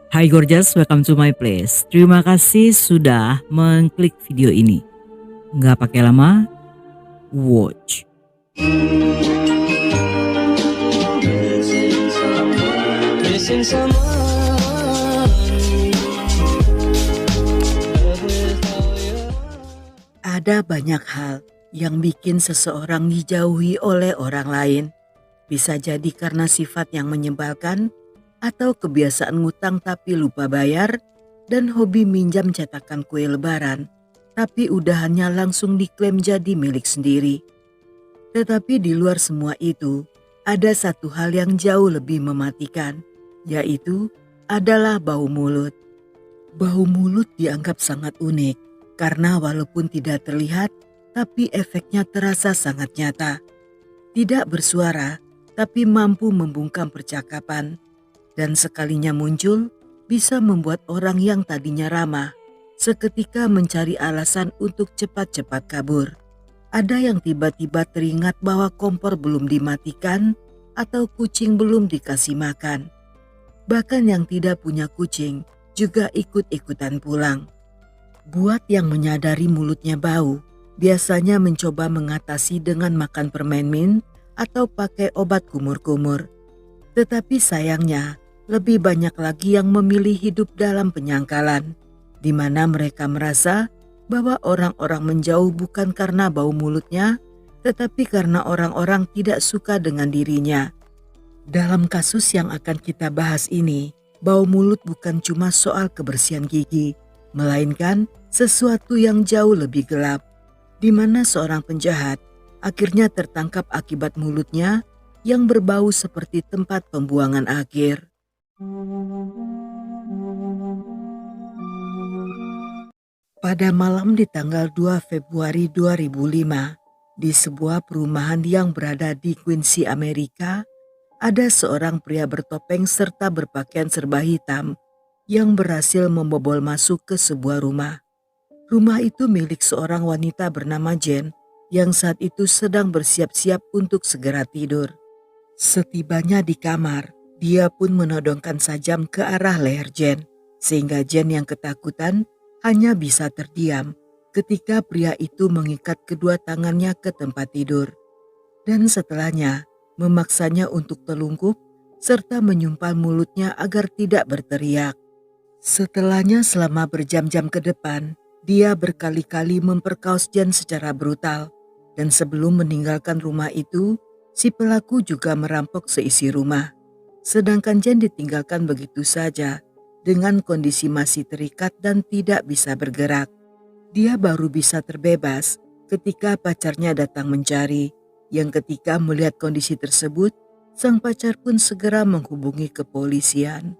Hai Gorgeous, welcome to my place. Terima kasih sudah mengklik video ini. Nggak pakai lama, watch. Missing someone. Ada banyak hal yang bikin seseorang dijauhi oleh orang lain. Bisa jadi karena sifat yang menyebalkan, atau kebiasaan ngutang tapi lupa bayar, dan hobi minjam cetakan kue lebaran, tapi udahannya langsung diklaim jadi milik sendiri. Tetapi di luar semua itu, ada satu hal yang jauh lebih mematikan, yaitu adalah bau mulut. Bau mulut dianggap sangat unik, karena walaupun tidak terlihat, tapi efeknya terasa sangat nyata. Tidak bersuara, tapi mampu membungkam percakapan. Dan sekalinya muncul, bisa membuat orang yang tadinya ramah seketika mencari alasan untuk cepat-cepat kabur. Ada yang tiba-tiba teringat bahwa kompor belum dimatikan atau kucing belum dikasih makan. Bahkan yang tidak punya kucing juga ikut-ikutan pulang. Buat yang menyadari mulutnya bau, biasanya mencoba mengatasi dengan makan permen mint atau pakai obat kumur-kumur. Tetapi sayangnya, lebih banyak lagi yang memilih hidup dalam penyangkalan, di mana mereka merasa bahwa orang-orang menjauh bukan karena bau mulutnya, tetapi karena orang-orang tidak suka dengan dirinya. Dalam kasus yang akan kita bahas ini, bau mulut bukan cuma soal kebersihan gigi, melainkan sesuatu yang jauh lebih gelap, di mana seorang penjahat akhirnya tertangkap akibat mulutnya yang berbau seperti tempat pembuangan akhir. Pada malam di tanggal 2 Februari 2005, di sebuah perumahan yang berada di Quincy, Amerika, ada seorang pria bertopeng serta berpakaian serba hitam yang berhasil membobol masuk ke sebuah rumah. Rumah itu milik seorang wanita bernama Jen yang saat itu sedang bersiap-siap untuk segera tidur. Setibanya di kamar, dia pun menodongkan sajam ke arah leher Jen, sehingga Jen yang ketakutan hanya bisa terdiam ketika pria itu mengikat kedua tangannya ke tempat tidur. Dan setelahnya memaksanya untuk telungkup serta menyumpal mulutnya agar tidak berteriak. Setelahnya selama berjam-jam ke depan, dia berkali-kali memperkaos Jen secara brutal. Dan sebelum meninggalkan rumah itu, si pelaku juga merampok seisi rumah. Sedangkan Jen ditinggalkan begitu saja dengan kondisi masih terikat dan tidak bisa bergerak. Dia baru bisa terbebas ketika pacarnya datang mencari, yang ketika melihat kondisi tersebut, sang pacar pun segera menghubungi kepolisian.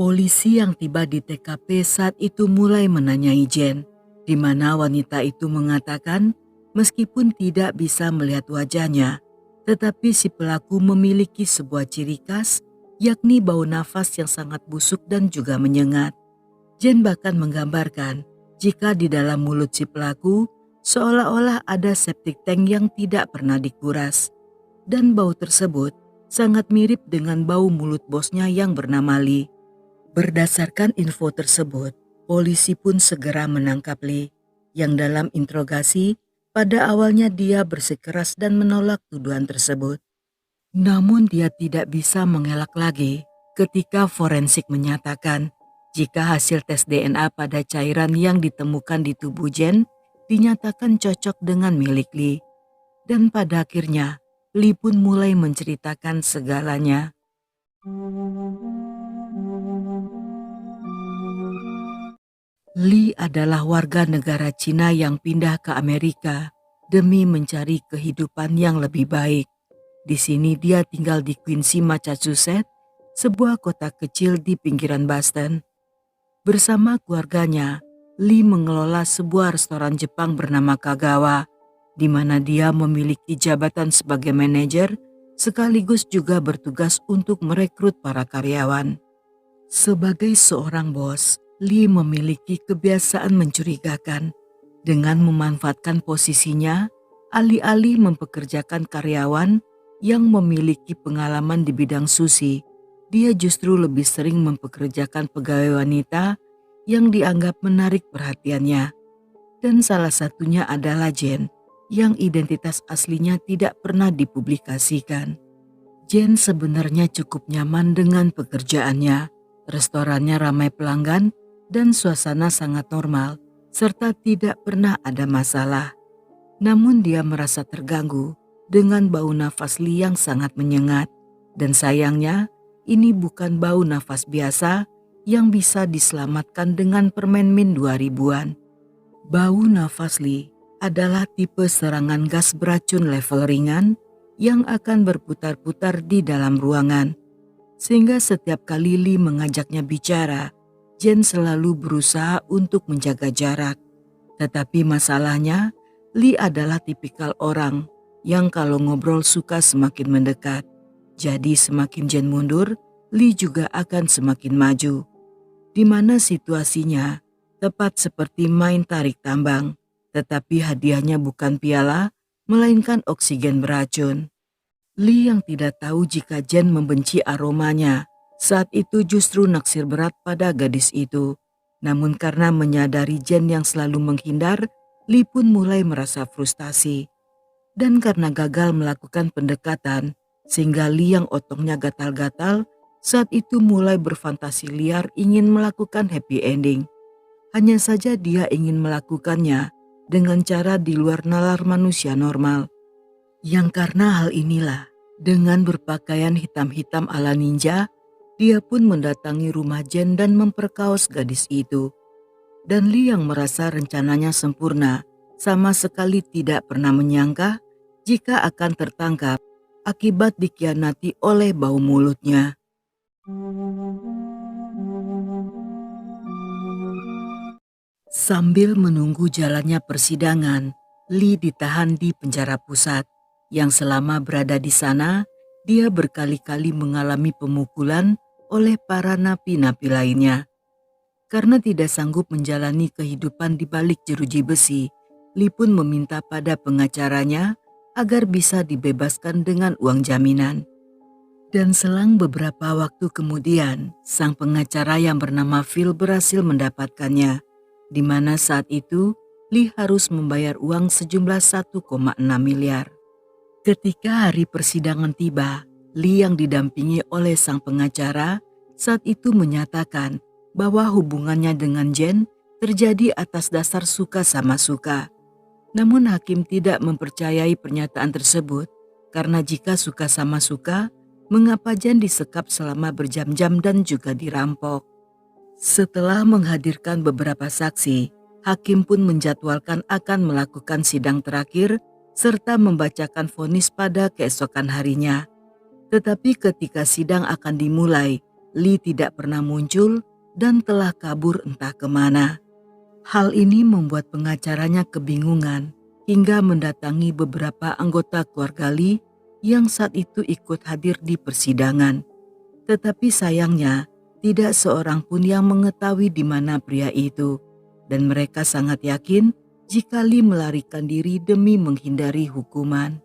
Polisi yang tiba di TKP saat itu mulai menanyai Jen, di mana wanita itu mengatakan meskipun tidak bisa melihat wajahnya, tetapi si pelaku memiliki sebuah ciri khas, yakni bau nafas yang sangat busuk dan juga menyengat. Jen bahkan menggambarkan jika di dalam mulut si pelaku seolah-olah ada septic tank yang tidak pernah dikuras. Dan bau tersebut sangat mirip dengan bau mulut bosnya yang bernama Lee. Berdasarkan info tersebut, polisi pun segera menangkap Lee, yang dalam interogasi pada awalnya dia bersikeras dan menolak tuduhan tersebut. Namun dia tidak bisa mengelak lagi ketika forensik menyatakan jika hasil tes DNA pada cairan yang ditemukan di tubuh Jen dinyatakan cocok dengan milik Lee. Dan pada akhirnya Lee pun mulai menceritakan segalanya. Lee adalah warga negara Cina yang pindah ke Amerika demi mencari kehidupan yang lebih baik. Di sini dia tinggal di Quincy, Massachusetts, sebuah kota kecil di pinggiran Boston. Bersama keluarganya, Lee mengelola sebuah restoran Jepang bernama Kagawa, di mana dia memiliki jabatan sebagai manajer sekaligus juga bertugas untuk merekrut para karyawan. Sebagai seorang bos, Lee memiliki kebiasaan mencurigakan dengan memanfaatkan posisinya alih-alih mempekerjakan karyawan yang memiliki pengalaman di bidang sushi dia justru lebih sering mempekerjakan pegawai wanita yang dianggap menarik perhatiannya. Dan salah satunya adalah Jane, yang identitas aslinya tidak pernah dipublikasikan. Jane sebenarnya cukup nyaman dengan pekerjaannya. Restorannya ramai pelanggan dan suasana sangat normal, serta tidak pernah ada masalah. Namun dia merasa terganggu dengan bau nafas Lee yang sangat menyengat. Dan sayangnya, ini bukan bau nafas biasa yang bisa diselamatkan dengan permen min 2000-an. Bau nafas Lee adalah tipe serangan gas beracun level ringan yang akan berputar-putar di dalam ruangan. Sehingga setiap kali Lee mengajaknya bicara, Jane selalu berusaha untuk menjaga jarak. Tetapi masalahnya, Lee adalah tipikal orang yang kalau ngobrol suka semakin mendekat. Jadi semakin Jane mundur, Lee juga akan semakin maju. Di mana situasinya tepat seperti main tarik tambang, tetapi hadiahnya bukan piala, melainkan oksigen beracun. Lee yang tidak tahu jika Jane membenci aromanya, saat itu justru naksir berat pada gadis itu. Namun karena menyadari Jane yang selalu menghindar, Lee pun mulai merasa frustasi. Dan karena gagal melakukan pendekatan, sehingga Lee yang otongnya gatal-gatal, saat itu mulai berfantasi liar ingin melakukan happy ending. Hanya saja dia ingin melakukannya dengan cara di luar nalar manusia normal. Yang karena hal inilah, dengan berpakaian hitam-hitam ala ninja, dia pun mendatangi rumah Jane dan memperkaos gadis itu. Dan Lee yang merasa rencananya sempurna, sama sekali tidak pernah menyangka jika akan tertangkap akibat dikhianati oleh bau mulutnya. Sambil menunggu jalannya persidangan, Lee ditahan di penjara pusat, yang selama berada di sana, dia berkali-kali mengalami pemukulan oleh para napi-napi lainnya. Karena tidak sanggup menjalani kehidupan di balik jeruji besi, Lee pun meminta pada pengacaranya agar bisa dibebaskan dengan uang jaminan. Dan selang beberapa waktu kemudian, sang pengacara yang bernama Phil berhasil mendapatkannya, di mana saat itu Lee harus membayar uang sejumlah 1,6 miliar. Ketika hari persidangan tiba, Lee yang didampingi oleh sang pengacara saat itu menyatakan bahwa hubungannya dengan Jane terjadi atas dasar suka sama suka. Namun hakim tidak mempercayai pernyataan tersebut karena jika suka sama suka, mengapa Jane disekap selama berjam-jam dan juga dirampok. Setelah menghadirkan beberapa saksi, hakim pun menjadwalkan akan melakukan sidang terakhir serta membacakan vonis pada keesokan harinya. Tetapi ketika sidang akan dimulai, Lee tidak pernah muncul dan telah kabur entah kemana. Hal ini membuat pengacaranya kebingungan hingga mendatangi beberapa anggota keluarga Lee yang saat itu ikut hadir di persidangan. Tetapi sayangnya, tidak seorang pun yang mengetahui di mana pria itu, dan mereka sangat yakin jika Lee melarikan diri demi menghindari hukuman.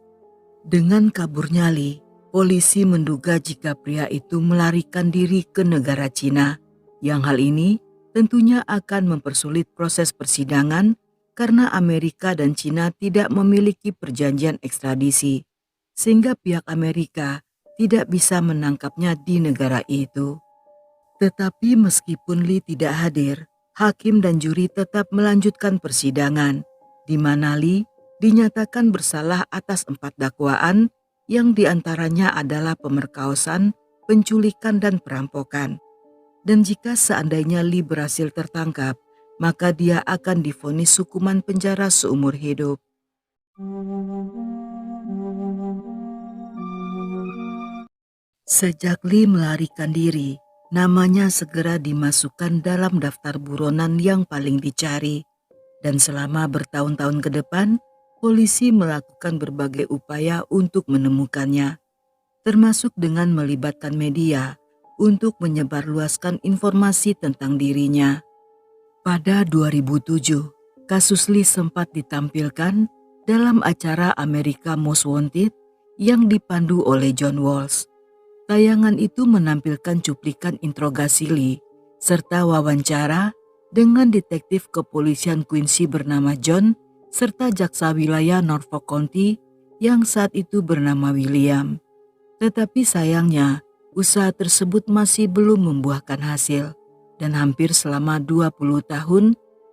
Dengan kaburnya Lee, polisi menduga jika pria itu melarikan diri ke negara Cina, yang hal ini tentunya akan mempersulit proses persidangan karena Amerika dan Cina tidak memiliki perjanjian ekstradisi, sehingga pihak Amerika tidak bisa menangkapnya di negara itu. Tetapi meskipun Lee tidak hadir, hakim dan juri tetap melanjutkan persidangan, di mana Lee dinyatakan bersalah atas 4 dakwaan yang diantaranya adalah pemerkosaan, penculikan dan perampokan. Dan jika seandainya Lee berhasil tertangkap, maka dia akan divonis hukuman penjara seumur hidup. Sejak Lee melarikan diri, namanya segera dimasukkan dalam daftar buronan yang paling dicari. Dan selama bertahun-tahun ke depan, polisi melakukan berbagai upaya untuk menemukannya, termasuk dengan melibatkan media untuk menyebarluaskan informasi tentang dirinya. Pada 2007, kasus Lee sempat ditampilkan dalam acara America Most Wanted yang dipandu oleh John Walsh. Tayangan itu menampilkan cuplikan interogasi Lee serta wawancara dengan detektif kepolisian Quincy bernama John serta jaksa wilayah Norfolk County yang saat itu bernama William. Tetapi sayangnya, usaha tersebut masih belum membuahkan hasil dan hampir selama 20 tahun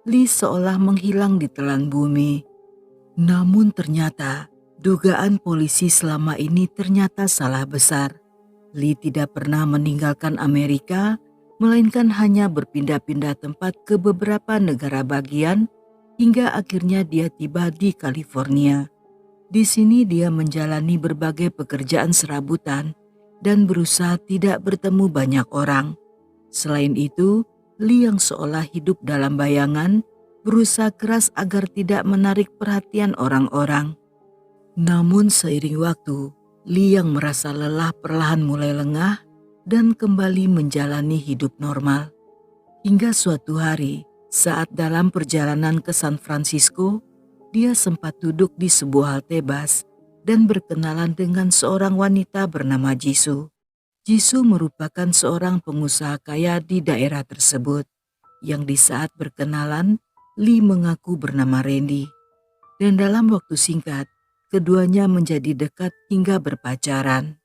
Lee seolah menghilang di telan bumi. Namun ternyata dugaan polisi selama ini ternyata salah besar. Lee tidak pernah meninggalkan Amerika, melainkan hanya berpindah-pindah tempat ke beberapa negara bagian hingga akhirnya dia tiba di California. Di sini dia menjalani berbagai pekerjaan serabutan dan berusaha tidak bertemu banyak orang. Selain itu, Lee yang seolah hidup dalam bayangan berusaha keras agar tidak menarik perhatian orang-orang. Namun seiring waktu, Lee yang merasa lelah perlahan mulai lengah dan kembali menjalani hidup normal. Hingga suatu hari, saat dalam perjalanan ke San Francisco, dia sempat duduk di sebuah halte bus dan berkenalan dengan seorang wanita bernama Jisoo. Jisoo merupakan seorang pengusaha kaya di daerah tersebut, yang di saat berkenalan, Lee mengaku bernama Randy. Dan dalam waktu singkat, keduanya menjadi dekat hingga berpacaran.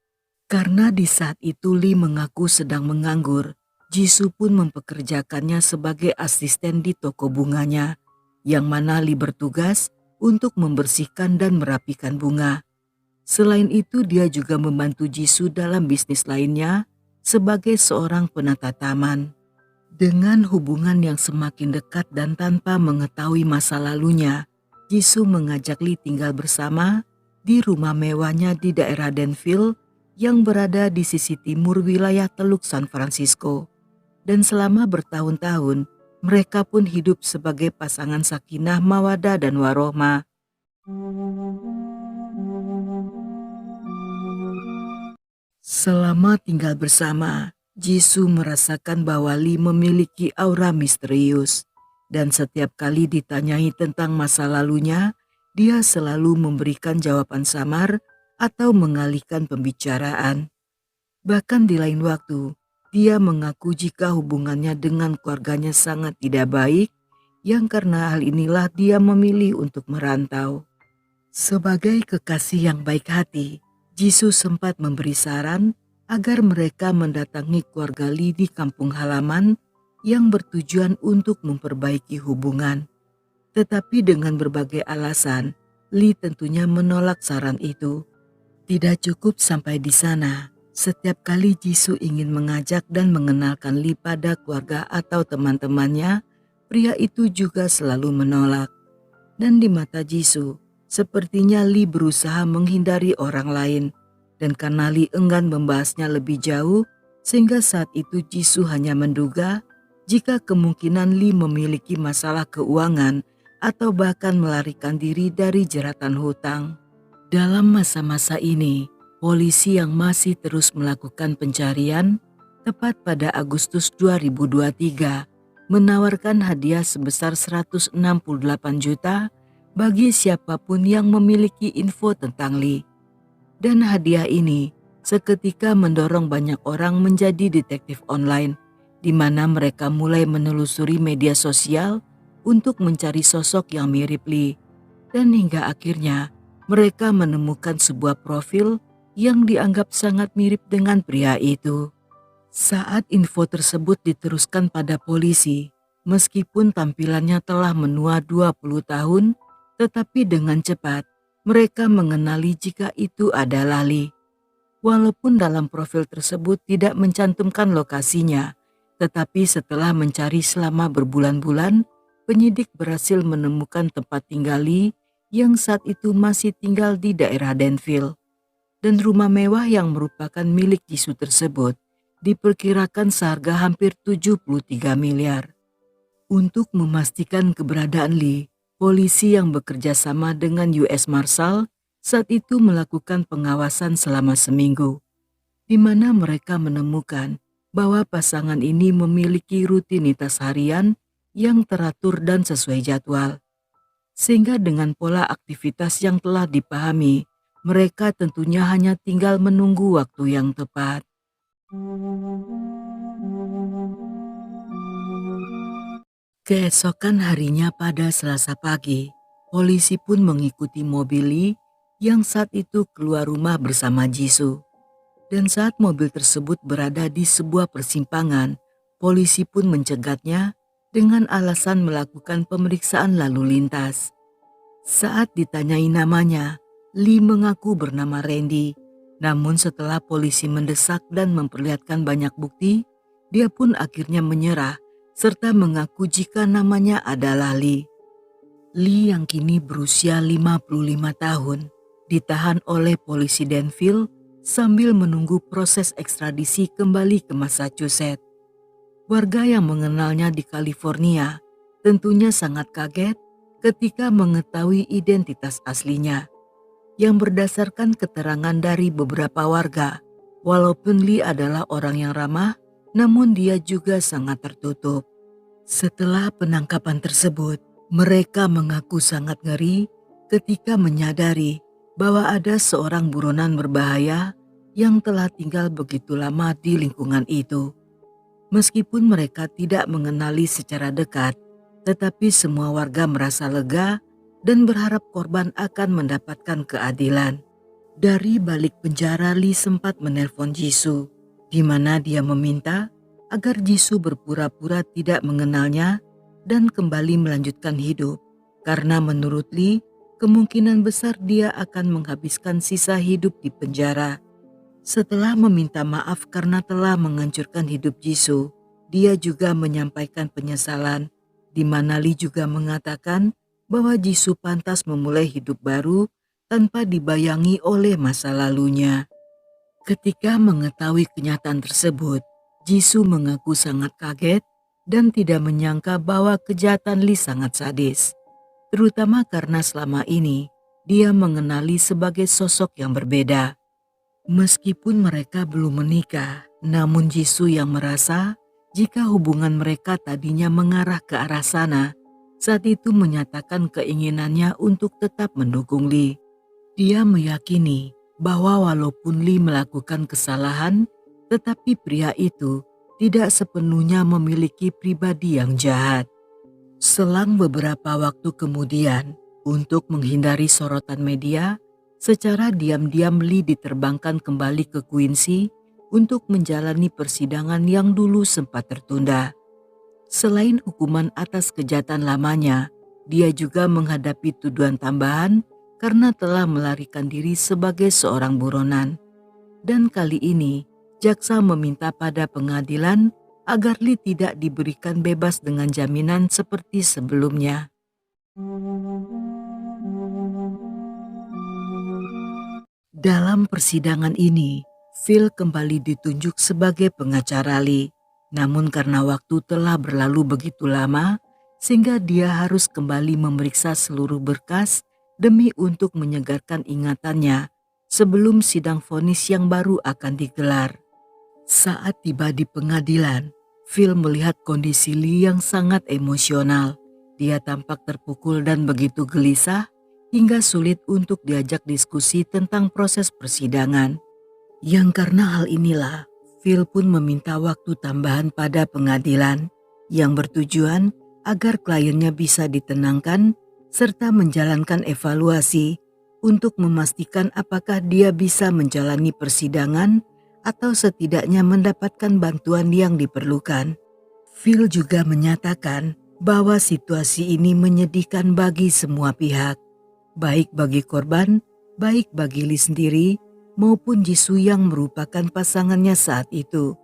Karena di saat itu Lee mengaku sedang menganggur, Jisoo pun mempekerjakannya sebagai asisten di toko bunganya, yang mana Lee bertugas untuk membersihkan dan merapikan bunga. Selain itu dia juga membantu Jisoo dalam bisnis lainnya sebagai seorang penata taman. Dengan hubungan yang semakin dekat dan tanpa mengetahui masa lalunya, Jisoo mengajak Lee tinggal bersama di rumah mewahnya di daerah Danville yang berada di sisi timur wilayah Teluk San Francisco. Dan selama bertahun-tahun, mereka pun hidup sebagai pasangan sakinah, mawaddah, dan warohmah. Selama tinggal bersama, Jisoo merasakan bahwa Lee memiliki aura misterius. Dan setiap kali ditanyai tentang masa lalunya, dia selalu memberikan jawaban samar atau mengalihkan pembicaraan. Bahkan di lain waktu, dia mengaku jika hubungannya dengan keluarganya sangat tidak baik, yang karena hal inilah dia memilih untuk merantau. Sebagai kekasih yang baik hati, Jisoo sempat memberi saran agar mereka mendatangi keluarga Lee di kampung halaman yang bertujuan untuk memperbaiki hubungan. Tetapi dengan berbagai alasan, Lee tentunya menolak saran itu. Tidak cukup sampai di sana, setiap kali Jisoo ingin mengajak dan mengenalkan Lee pada keluarga atau teman-temannya, pria itu juga selalu menolak. Dan di mata Jisoo, sepertinya Lee berusaha menghindari orang lain. Dan karena Lee enggan membahasnya lebih jauh, sehingga saat itu Jisoo hanya menduga jika kemungkinan Lee memiliki masalah keuangan atau bahkan melarikan diri dari jeratan hutang. Dalam masa-masa ini, polisi yang masih terus melakukan pencarian, tepat pada Agustus 2023, menawarkan hadiah sebesar 168 juta bagi siapapun yang memiliki info tentang Lee. Dan hadiah ini seketika mendorong banyak orang menjadi detektif online, di mana mereka mulai menelusuri media sosial untuk mencari sosok yang mirip Lee. Dan hingga akhirnya mereka menemukan sebuah profil yang dianggap sangat mirip dengan pria itu. Saat info tersebut diteruskan pada polisi, meskipun tampilannya telah menua 20 tahun, tetapi dengan cepat mereka mengenali jika itu adalah Lee. Walaupun dalam profil tersebut tidak mencantumkan lokasinya, tetapi setelah mencari selama berbulan-bulan, penyidik berhasil menemukan tempat tinggal Lee yang saat itu masih tinggal di daerah Danville. Dan rumah mewah yang merupakan milik Jisoo tersebut diperkirakan seharga hampir 73 miliar. Untuk memastikan keberadaan Lee, polisi yang bekerja sama dengan US Marshal saat itu melakukan pengawasan selama seminggu, di mana mereka menemukan bahwa pasangan ini memiliki rutinitas harian yang teratur dan sesuai jadwal. Sehingga dengan pola aktivitas yang telah dipahami, mereka tentunya hanya tinggal menunggu waktu yang tepat. Keesokan harinya pada Selasa pagi, polisi pun mengikuti mobil Lee yang saat itu keluar rumah bersama Jisoo. Dan saat mobil tersebut berada di sebuah persimpangan, polisi pun mencegatnya dengan alasan melakukan pemeriksaan lalu lintas. Saat ditanyai namanya, Lee mengaku bernama Randy. Namun setelah polisi mendesak dan memperlihatkan banyak bukti, dia pun akhirnya menyerah serta mengaku jika namanya adalah Lee. Lee yang kini berusia 55 tahun ditahan oleh polisi Danville sambil menunggu proses ekstradisi kembali ke Massachusetts. Warga yang mengenalnya di California tentunya sangat kaget ketika mengetahui identitas aslinya. Yang berdasarkan keterangan dari beberapa warga, walaupun Lee adalah orang yang ramah, namun dia juga sangat tertutup. Setelah penangkapan tersebut, mereka mengaku sangat ngeri ketika menyadari bahwa ada seorang buronan berbahaya yang telah tinggal begitu lama di lingkungan itu. Meskipun mereka tidak mengenali secara dekat, tetapi semua warga merasa lega dan berharap korban akan mendapatkan keadilan. Dari balik penjara, Lee sempat menelpon Jisoo, di mana dia meminta agar Jisoo berpura-pura tidak mengenalnya dan kembali melanjutkan hidup, karena menurut Lee, kemungkinan besar dia akan menghabiskan sisa hidup di penjara. Setelah meminta maaf karena telah menghancurkan hidup Jisoo, dia juga menyampaikan penyesalan, di mana Lee juga mengatakan bahwa Jisoo pantas memulai hidup baru tanpa dibayangi oleh masa lalunya. Ketika mengetahui kenyataan tersebut, Jisoo mengaku sangat kaget dan tidak menyangka bahwa kejahatan Lee sangat sadis, terutama karena selama ini dia mengenali sebagai sosok yang berbeda. Meskipun mereka belum menikah, namun Jisoo yang merasa jika hubungan mereka tadinya mengarah ke arah sana, saat itu menyatakan keinginannya untuk tetap mendukung Lee. Dia meyakini bahwa walaupun Lee melakukan kesalahan, tetapi pria itu tidak sepenuhnya memiliki pribadi yang jahat. Selang beberapa waktu kemudian, untuk menghindari sorotan media, secara diam-diam Lee diterbangkan kembali ke Quincy untuk menjalani persidangan yang dulu sempat tertunda. Selain hukuman atas kejahatan lamanya, dia juga menghadapi tuduhan tambahan karena telah melarikan diri sebagai seorang buronan. Dan kali ini, jaksa meminta pada pengadilan agar Lee tidak diberikan bebas dengan jaminan seperti sebelumnya. Dalam persidangan ini, Phil kembali ditunjuk sebagai pengacara Lee. Namun karena waktu telah berlalu begitu lama, sehingga dia harus kembali memeriksa seluruh berkas demi untuk menyegarkan ingatannya sebelum sidang vonis yang baru akan digelar. Saat tiba di pengadilan, Phil melihat kondisi Lee yang sangat emosional. Dia tampak terpukul dan begitu gelisah hingga sulit untuk diajak diskusi tentang proses persidangan. Yang karena hal inilah, Phil pun meminta waktu tambahan pada pengadilan yang bertujuan agar kliennya bisa ditenangkan serta menjalankan evaluasi untuk memastikan apakah dia bisa menjalani persidangan atau setidaknya mendapatkan bantuan yang diperlukan. Phil juga menyatakan bahwa situasi ini menyedihkan bagi semua pihak, baik bagi korban, baik bagi Lee sendiri, maupun Jisoo yang merupakan pasangannya saat itu.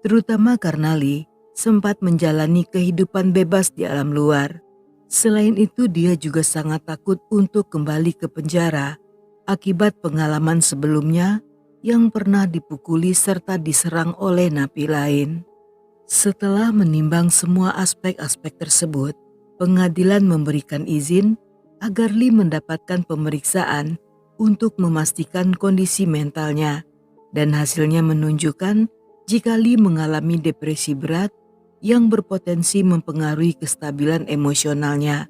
Terutama karena Lee sempat menjalani kehidupan bebas di alam luar. Selain itu dia juga sangat takut untuk kembali ke penjara akibat pengalaman sebelumnya yang pernah dipukuli serta diserang oleh napi lain. Setelah menimbang semua aspek-aspek tersebut, pengadilan memberikan izin agar Lee mendapatkan pemeriksaan untuk memastikan kondisi mentalnya, dan hasilnya menunjukkan jika Lee mengalami depresi berat yang berpotensi mempengaruhi kestabilan emosionalnya.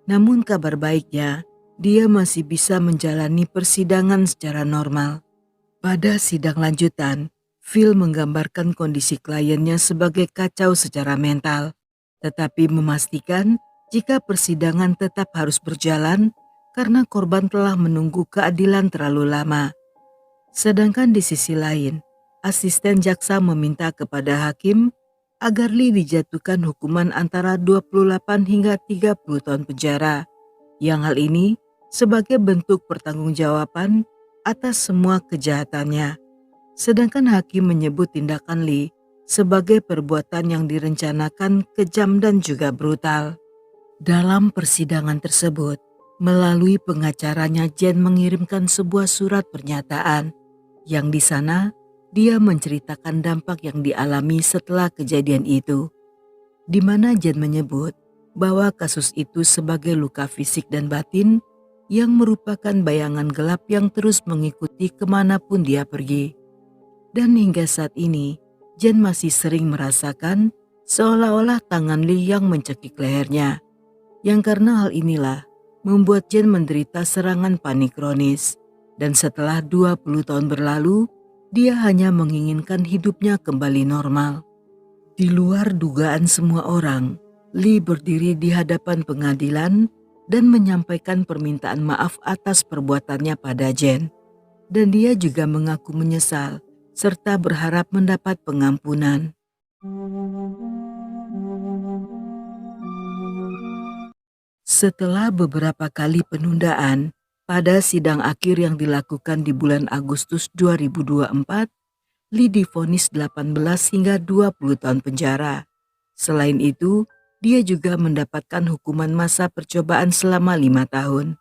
Namun kabar baiknya, dia masih bisa menjalani persidangan secara normal. Pada sidang lanjutan, Phil menggambarkan kondisi kliennya sebagai kacau secara mental, tetapi memastikan jika persidangan tetap harus berjalan karena korban telah menunggu keadilan terlalu lama. Sedangkan di sisi lain, asisten jaksa meminta kepada hakim agar Lee dijatuhkan hukuman antara 28 hingga 30 tahun penjara, yang hal ini sebagai bentuk pertanggungjawaban atas semua kejahatannya. Sedangkan hakim menyebut tindakan Lee sebagai perbuatan yang direncanakan, kejam dan juga brutal. Dalam persidangan tersebut, melalui pengacaranya Jen mengirimkan sebuah surat pernyataan yang di sana dia menceritakan dampak yang dialami setelah kejadian itu, di mana Jen menyebut bahwa kasus itu sebagai luka fisik dan batin yang merupakan bayangan gelap yang terus mengikuti kemanapun dia pergi. Dan hingga saat ini, Jen masih sering merasakan seolah-olah tangan Lee yang mencekik lehernya. Yang karena hal inilah membuat Jen menderita serangan panik kronis. Dan setelah 20 tahun berlalu, dia hanya menginginkan hidupnya kembali normal. Di luar dugaan semua orang, Lee berdiri di hadapan pengadilan dan menyampaikan permintaan maaf atas perbuatannya pada Jen. Dan dia juga mengaku menyesal serta berharap mendapat pengampunan. Setelah beberapa kali penundaan, pada sidang akhir yang dilakukan di bulan Agustus 2024, Lee divonis 18 hingga 20 tahun penjara. Selain itu, dia juga mendapatkan hukuman masa percobaan selama 5 tahun,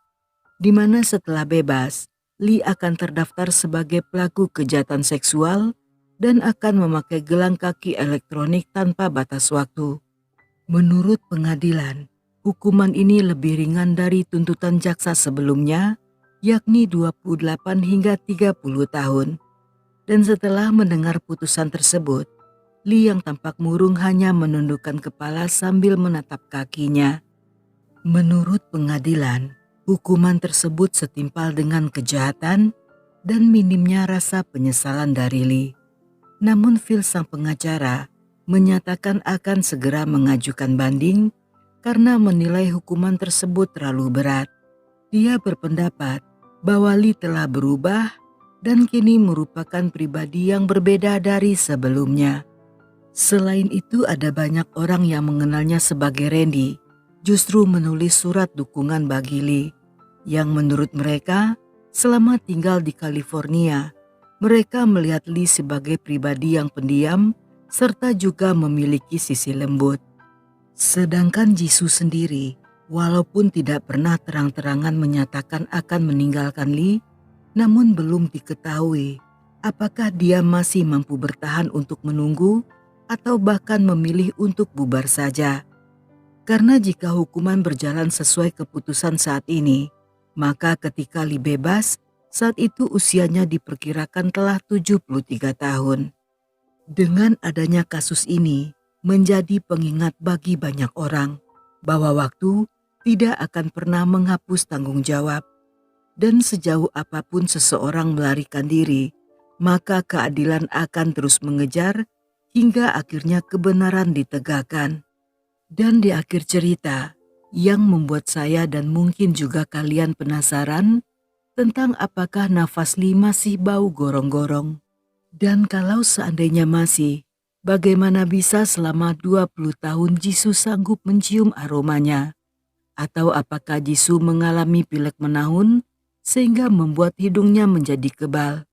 di mana setelah bebas, Lee akan terdaftar sebagai pelaku kejahatan seksual dan akan memakai gelang kaki elektronik tanpa batas waktu. Menurut pengadilan, hukuman ini lebih ringan dari tuntutan jaksa sebelumnya, yakni 28 hingga 30 tahun. Dan setelah mendengar putusan tersebut, Lee yang tampak murung hanya menundukkan kepala sambil menatap kakinya. Menurut pengadilan, hukuman tersebut setimpal dengan kejahatan dan minimnya rasa penyesalan dari Lee. Namun Phil sang pengacara menyatakan akan segera mengajukan banding karena menilai hukuman tersebut terlalu berat. Dia berpendapat bahwa Lee telah berubah dan kini merupakan pribadi yang berbeda dari sebelumnya. Selain itu, ada banyak orang yang mengenalnya sebagai Randy justru menulis surat dukungan bagi Lee, yang menurut mereka selama tinggal di California, mereka melihat Lee sebagai pribadi yang pendiam serta juga memiliki sisi lembut. Sedangkan Jisoo sendiri, walaupun tidak pernah terang-terangan menyatakan akan meninggalkan Lee, namun belum diketahui apakah dia masih mampu bertahan untuk menunggu atau bahkan memilih untuk bubar saja. Karena jika hukuman berjalan sesuai keputusan saat ini, maka ketika Lee bebas, saat itu usianya diperkirakan telah 73 tahun. Dengan adanya kasus ini, menjadi pengingat bagi banyak orang bahwa waktu tidak akan pernah menghapus tanggung jawab. Dan sejauh apapun seseorang melarikan diri, maka keadilan akan terus mengejar hingga akhirnya kebenaran ditegakkan. Dan di akhir cerita, yang membuat saya dan mungkin juga kalian penasaran tentang apakah nafas Lee masih bau gorong-gorong. Dan kalau seandainya masih, bagaimana bisa selama 20 tahun Jisoo sanggup mencium aromanya? Atau apakah Jisoo mengalami pilek menahun sehingga membuat hidungnya menjadi kebal?